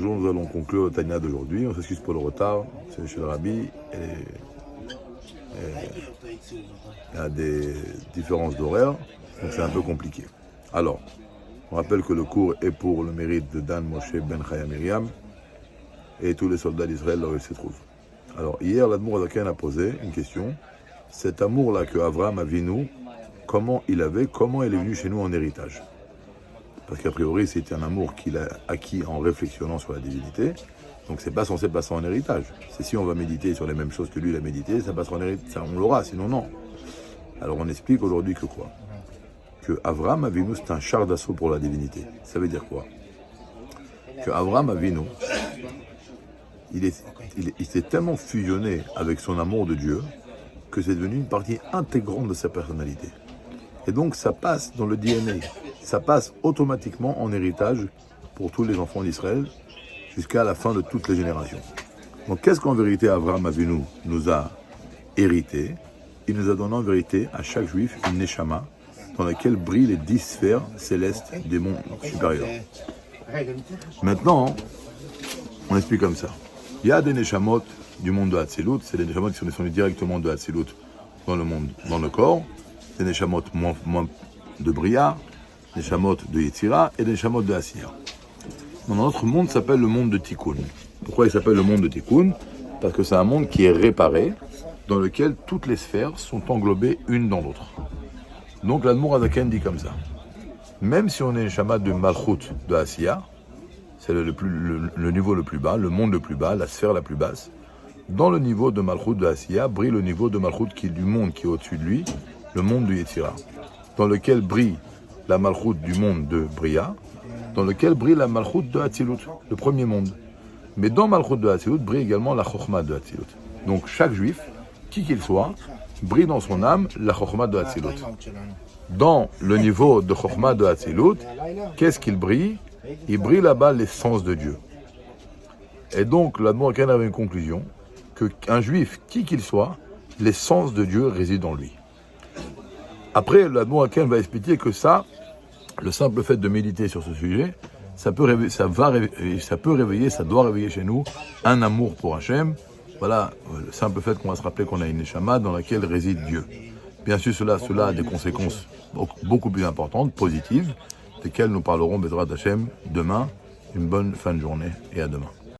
Nous allons conclure le Tanya d'aujourd'hui. On s'excuse pour le retard. C'est chez le Rabbi. Il y a des différences d'horaire, donc c'est un peu compliqué. Alors, on rappelle que le cours est pour le mérite de Dan Moshe Ben Chaya Miriam et tous les soldats d'Israël là où ils se trouvent. Alors, hier, l'Admour Adaken a posé une question. Cet amour-là que Avraham Avinu, comment il est venu chez nous en héritage? Parce qu'a priori, c'était un amour qu'il a acquis en réflexionnant sur la divinité. Donc, c'est pas censé passer en héritage. C'est si on va méditer sur les mêmes choses que lui, il a médité, ça passera en héritage. On l'aura, sinon non. Alors, on explique aujourd'hui que quoi? Que Avraham Avinu, c'est un char d'assaut pour la divinité. Ça veut dire quoi? Que Avraham Avinu, il s'est tellement fusionné avec son amour de Dieu que c'est devenu une partie intégrante de sa personnalité. Et donc, ça passe dans le DNA. Ça passe automatiquement en héritage pour tous les enfants d'Israël jusqu'à la fin de toutes les générations. Donc, qu'est-ce qu'en vérité Avraham Avinu nous a hérité? Il nous a donné en vérité à chaque juif une neshama dans laquelle brillent les 10 sphères célestes des mondes supérieurs. Maintenant, on explique comme ça. Il y a des neshamot du monde de Hatzilut, c'est des neshamot qui sont descendus directement de Hatzilut dans le monde, dans le corps, des neshamot moins de Bria, des neshamot de Yetzira et des neshamot de Asiya. Dans notre monde s'appelle le monde de Tikkun. Pourquoi il s'appelle le monde de Tikkun? Parce que c'est un monde qui est réparé, dans lequel toutes les sphères sont englobées une dans l'autre. Donc l'Admour Adaken dit comme ça. Même si on est neshama de Malchut de Asiya, c'est le niveau le plus bas, le monde le plus bas, la sphère la plus basse. Dans le niveau de Malchut de Asiya, brille le niveau de Malchut qui est du monde qui est au-dessus de lui, le monde de Yetzira, dans lequel brille la Malchut du monde de Bria, dans lequel brille la Malchut de Hatzilut, le premier monde. Mais dans Malchut de Hatzilut brille également la Chokhma de Hatzilut. Donc chaque juif, qui qu'il soit, brille dans son âme la Chokhma de Hatzilut. Dans le niveau de Chokhma de Hatzilut, qu'est-ce qu'il brille? Il brille là-bas l'essence de Dieu. Et donc, l'Admour Adaken avait une conclusion, qu'un juif, qui qu'il soit, l'essence de Dieu réside en lui. Après, l'Admour Adaken va expliquer que ça, le simple fait de méditer sur ce sujet, ça doit réveiller chez nous un amour pour Hachem. Voilà, le simple fait qu'on va se rappeler qu'on a une neshama dans laquelle réside Dieu. Bien sûr, cela a des conséquences beaucoup plus importantes, positives, desquelles nous parlerons, Bezrat Hachem, demain. Une bonne fin de journée et à demain.